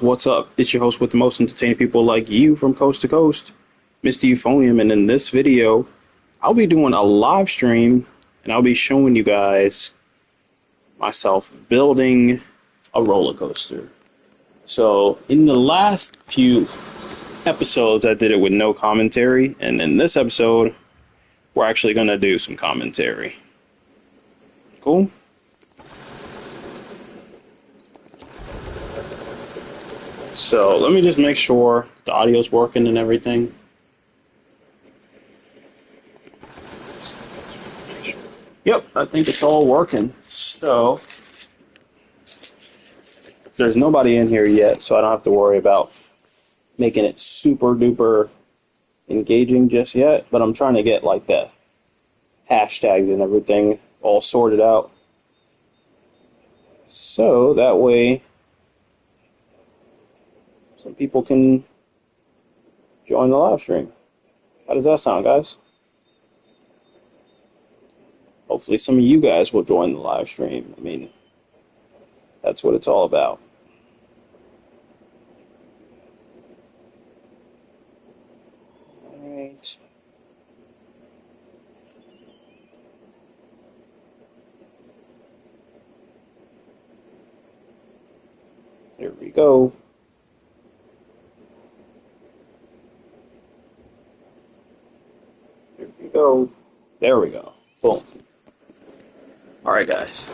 What's up? It's your host with the most entertaining people like you from coast to coast, Mr. Euphonium, and in this video, I'll be doing a live stream and I'll be showing you guys myself building a roller coaster. So, in the last few episodes, I did it with no commentary, and in this episode, we're actually going to do some commentary. Cool? So let me just make sure the audio's working and everything. Yep, I think it's all working. So there's nobody in here yet, so I don't have to worry about making it super duper engaging just yet. But I'm trying to get like the hashtags and everything all sorted out. So that way some people can join the live stream. How does that sound, guys? Hopefully some of you guys will join the live stream. I mean, that's what it's all about. All right. Here we go. Here we go. There we go. Boom. Alright, guys.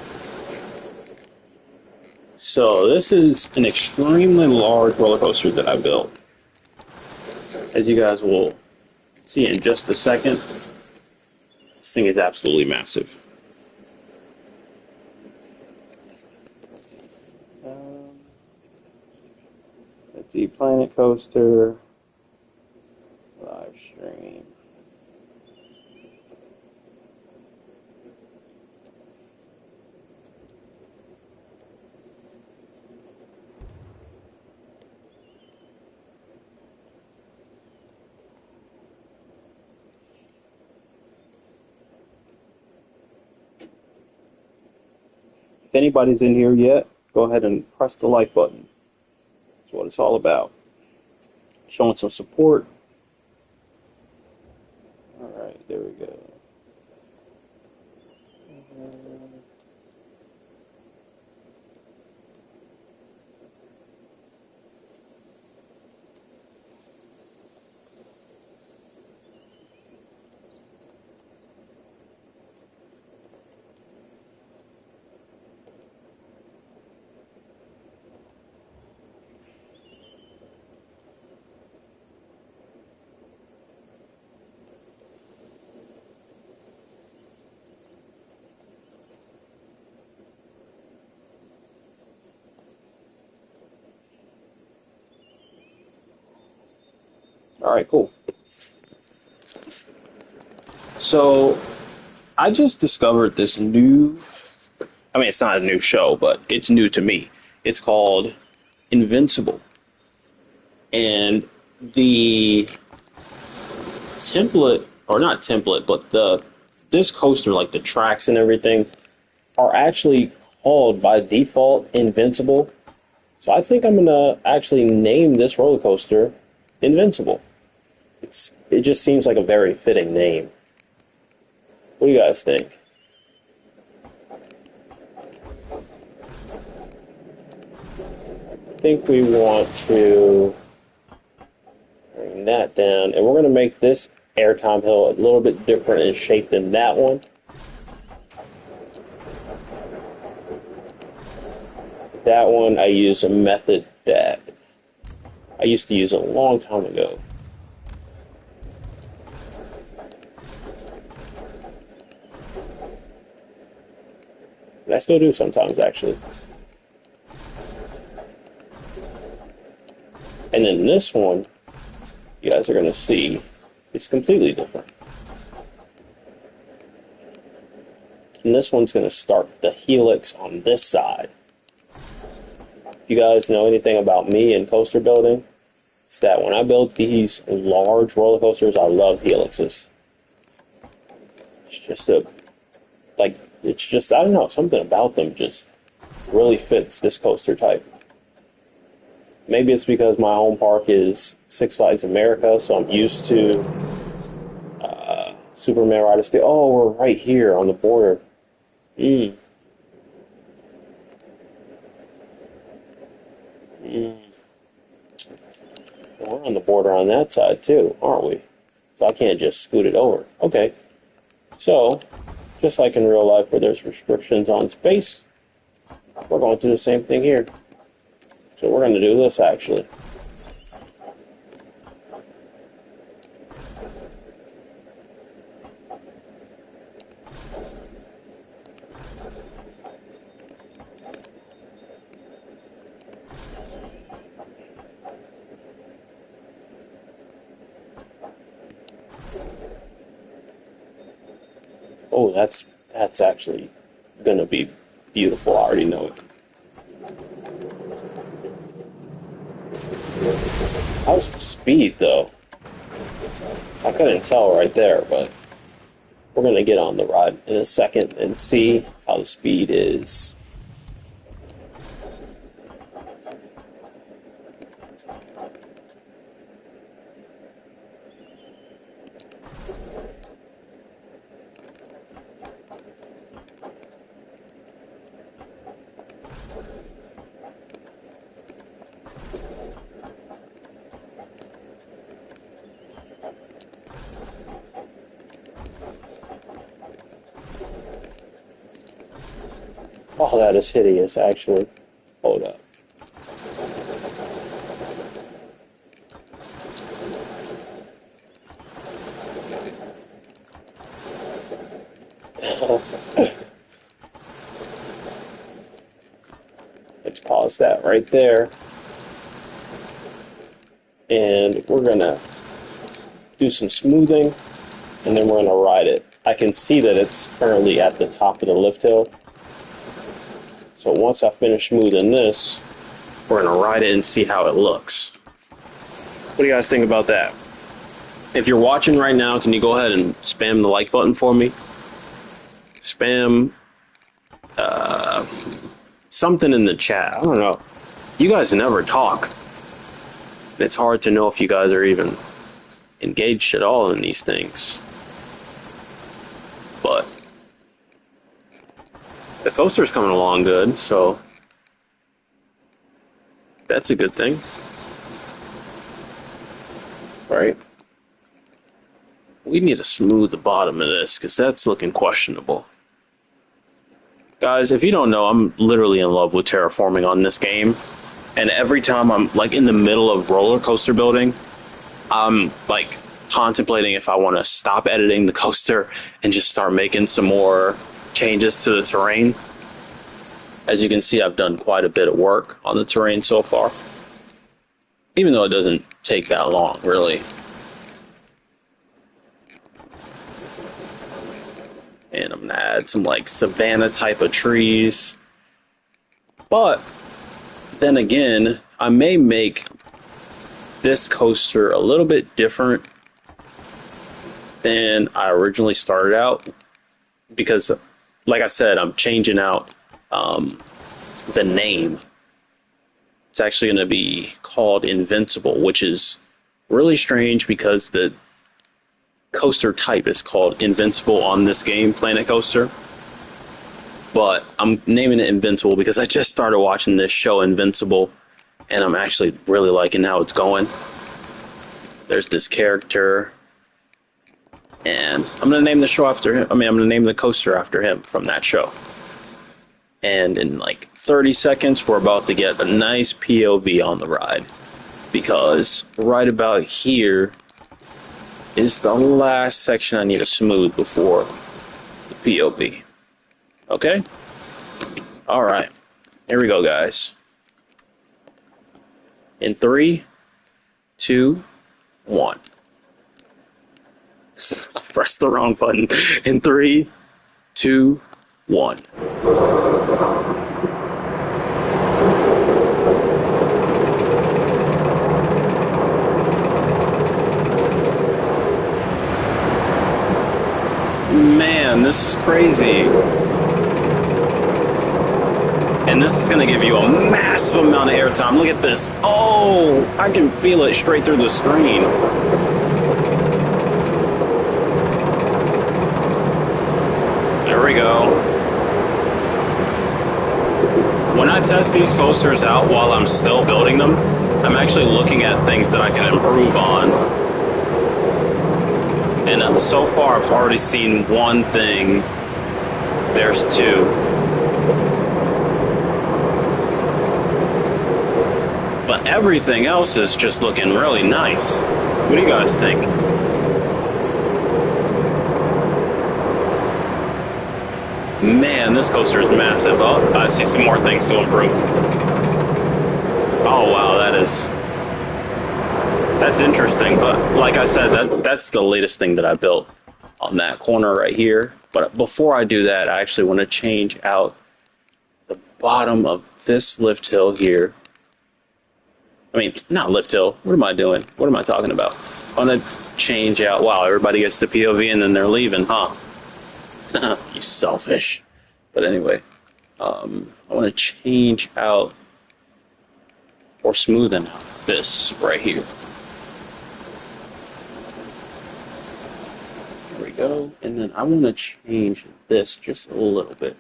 So this is an extremely large roller coaster that I built. As you guys will see in just a second, this thing is absolutely massive. Let's see, Planet Coaster, live stream. If anybody's in here yet, go ahead and press the like button. That's what it's all about. Showing some support. Alright, there we go. Alright, cool. So, I just discovered this new, I mean, it's not a new show, but it's new to me. It's called Invincible. And the template, or not template, but this coaster, like the tracks and everything, are actually called by default Invincible. So I think I'm gonna actually name this roller coaster Invincible. It just seems like a very fitting name. What do you guys think? I think we want to bring that down, and we're going to make this airtime hill a little bit different in shape than that one. That one I use a method that I used to use a long time ago. And I still do sometimes, actually. And then this one, you guys are going to see, it's completely different. And this one's going to start the helix on this side. If you guys know anything about me and coaster building, it's that when I build these large roller coasters, I love helixes. It's just I don't know, something about them just really fits this coaster type. Maybe it's because my home park is Six Flags America, so I'm used to Superman Ride of Steel. Oh, we're right here on the border. We're on the border on that side too, aren't we? So I can't just scoot it over. Okay. So, just like in real life where there's restrictions on space, we're going to do the same thing here. So we're going to do this actually. Oh, that's actually going to be beautiful. I already know it. How's the speed, though? I couldn't tell right there, but we're going to get on the ride in a second and see how the speed is. Oh, that is hideous, actually. Hold up. Let's pause that right there. And we're going to do some smoothing, and then we're going to ride it. I can see that it's currently at the top of the lift hill. So once I finish smoothing this, we're going to ride it and see how it looks. What do you guys think about that? If you're watching right now, can you go ahead and spam the like button for me? Spam something in the chat. I don't know. You guys never talk. It's hard to know if you guys are even engaged at all in these things. But the coaster's coming along good, so that's a good thing. Right? We need to smooth the bottom of this, because that's looking questionable. Guys, if you don't know, I'm literally in love with terraforming on this game. And every time I'm like in the middle of roller coaster building, I'm like contemplating if I want to stop editing the coaster and just start making some more changes to the terrain. As you can see, I've done quite a bit of work on the terrain so far. Even though it doesn't take that long, really. And I'm going to add some like savanna type of trees. But then again, I may make this coaster a little bit different than I originally started out. Because, like I said, I'm changing out the name. It's actually going to be called Invincible, which is really strange because the coaster type is called Invincible on this game, Planet Coaster. But I'm naming it Invincible because I just started watching this show, Invincible, and I'm actually really liking how it's going. There's this character, and I'm going to name the show after him. I'm going to name the coaster after him from that show. And in like 30 seconds, we're about to get a nice POV on the ride. Because right about here is the last section I need to smooth before the POV. Okay? Alright. Here we go, guys. In 3, 2, 1. I pressed the wrong button. In 3, 2, 1. Man, this is crazy. And this is going to give you a massive amount of airtime. Look at this. Oh, I can feel it straight through the screen. There we go. When I test these coasters out while I'm still building them, I'm actually looking at things that I can improve on. And so far, I've already seen one thing. There's two. But everything else is just looking really nice. What do you guys think? Man, this coaster is massive. Oh, I see some more things to improve. Oh, wow, that's interesting. But like I said, that's the latest thing that I built on that corner right here. But before I do that, I actually want to change out the bottom of this lift hill here. I mean, not lift hill. What am I doing? What am I talking about? I want to change out. Wow, everybody gets the POV and then they're leaving, huh? You selfish. But anyway, I want to change out or smoothen out this right here. There we go. And then I want to change this just a little bit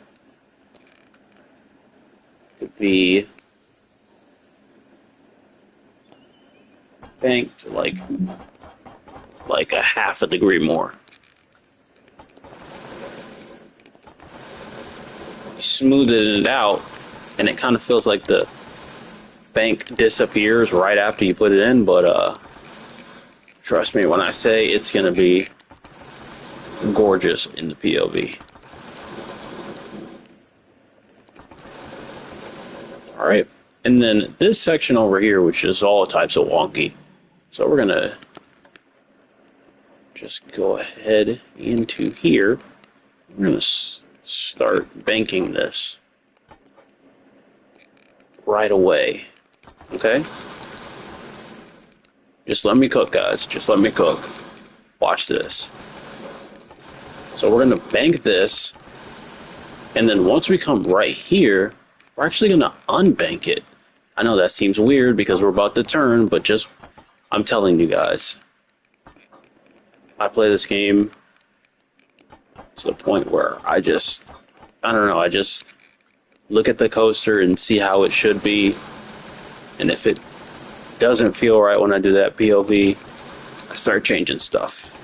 to be banked like a half a degree more. Smoothing it out, and it kind of feels like the bank disappears right after you put it in, but trust me when I say it's gonna be gorgeous in the POV. Alright, and then this section over here, which is all types of wonky, so we're gonna just go ahead into here. We're gonna start banking this right away. Okay? Just let me cook, guys. Just let me cook. Watch this. So we're going to bank this, and then once we come right here, we're actually going to unbank it. I know that seems weird because we're about to turn, but just, I'm telling you guys, I play this game to the point where I don't know, I just look at the coaster and see how it should be, and if it doesn't feel right when I do that POV, I start changing stuff.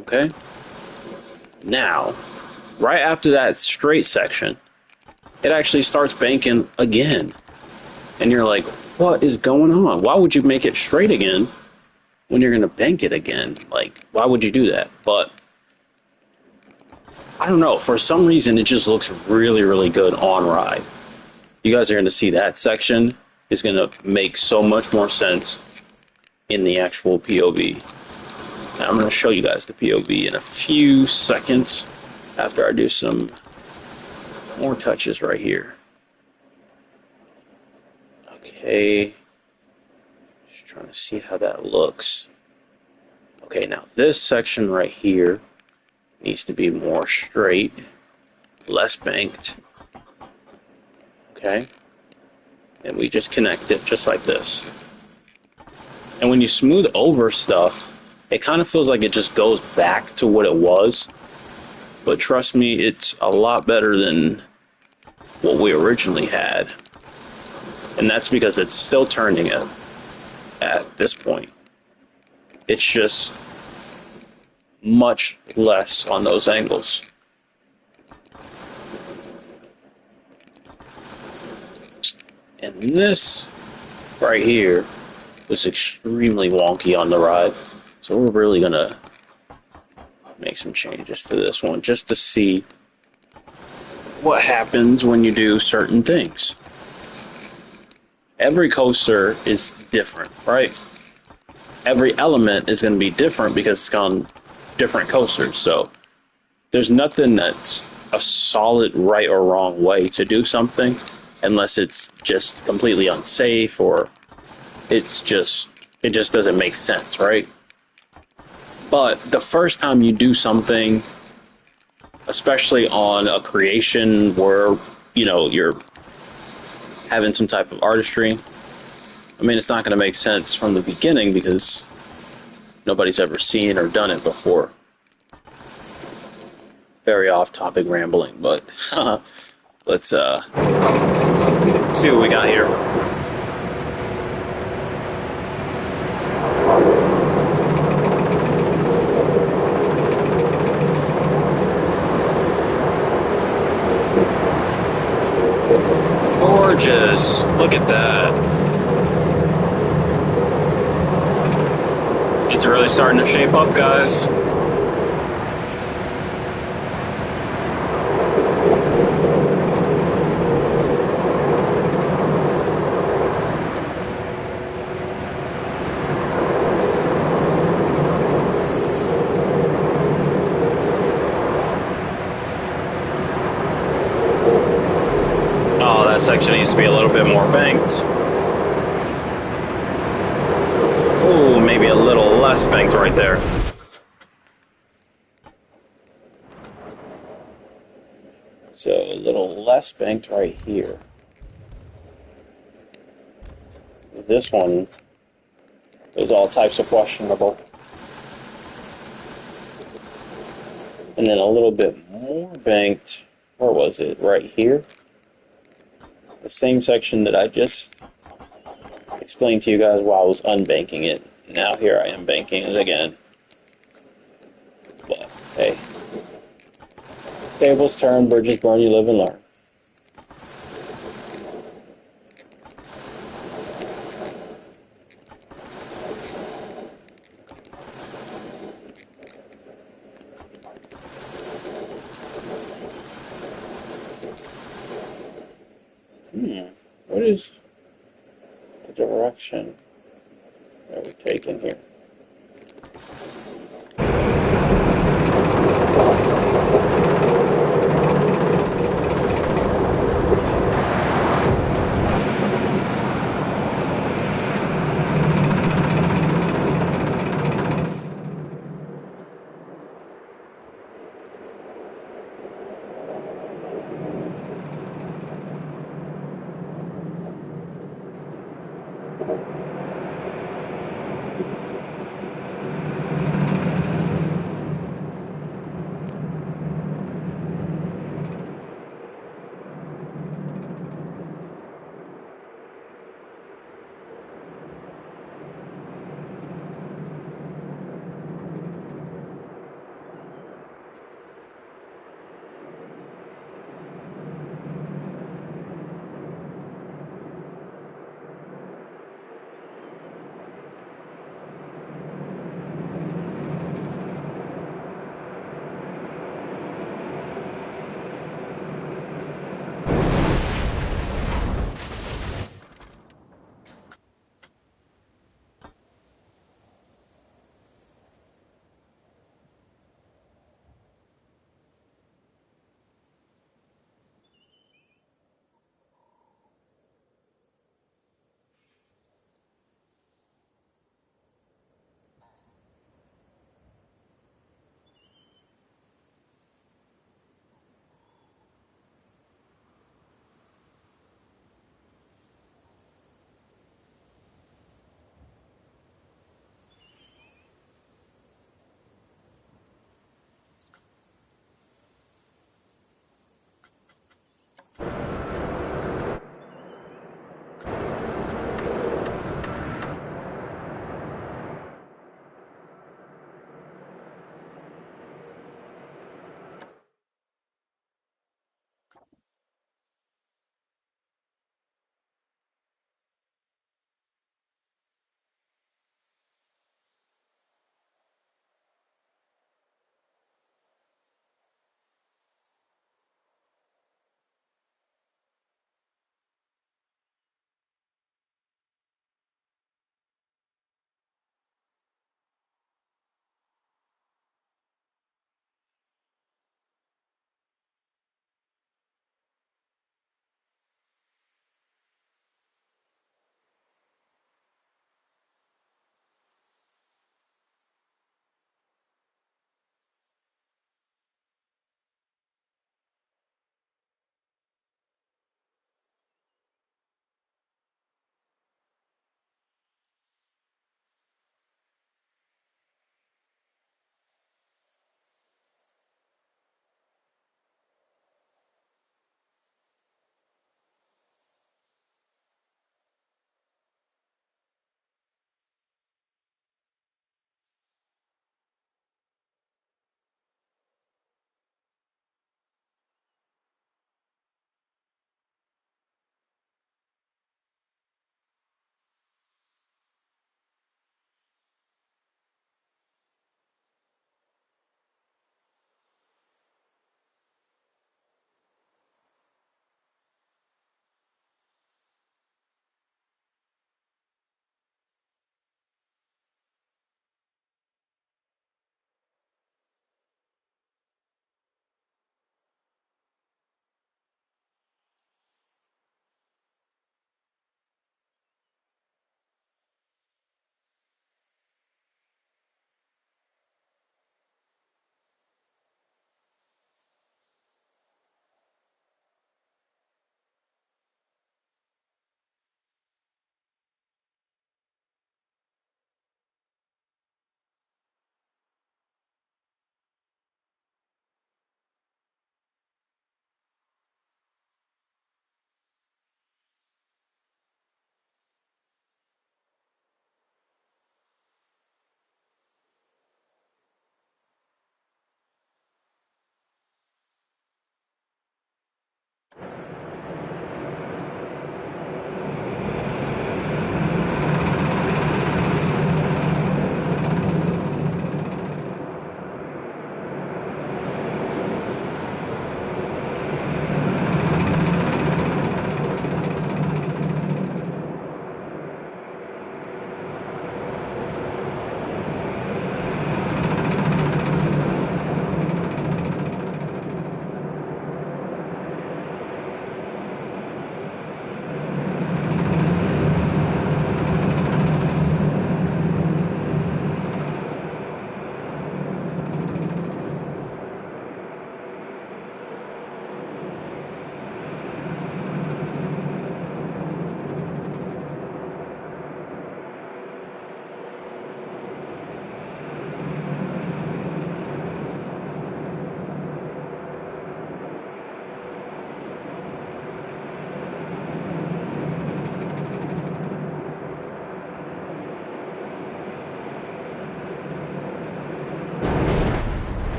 Okay? Now, right after that straight section, it actually starts banking again. And you're like, what is going on? Why would you make it straight again when you're going to bank it again? Like, why would you do that? But I don't know. For some reason, it just looks really, really good on ride. You guys are going to see that section is going to make so much more sense in the actual POV. Now, I'm going to show you guys the POV in a few seconds after I do some more touches right here. Okay. Just trying to see how that looks. Okay, now this section right here needs to be more straight, less banked. Okay? And we just connect it just like this. And when you smooth over stuff, it kind of feels like it just goes back to what it was. But trust me, it's a lot better than what we originally had. And that's because it's still turning it at this point. It's just much less on those angles. And this right here was extremely wonky on the ride. So we're really gonna make some changes to this one just to see what happens when you do certain things. Every coaster is different, right? Every element is going to be different because it's on different coasters. So there's nothing that's a solid right or wrong way to do something unless it's just completely unsafe or it just doesn't make sense, right? But the first time you do something especially on a creation where, you know, you're having some type of artistry. I mean, it's not going to make sense from the beginning because nobody's ever seen or done it before. Very off-topic rambling, but let's see what we got here. Gorgeous. Look at that. It's really starting to shape up, guys. Oh, that section needs to be a little bit more banked. Ooh, maybe a little less banked right there. So a little less banked right here. This one is all types of questionable. And then a little bit more banked, where was it? Right here. The same section that I just explained to you guys while I was unbanking it. Now here I am banking it again. But hey, tables turn, bridges burn, you live and learn. What is the direction that we're taking here?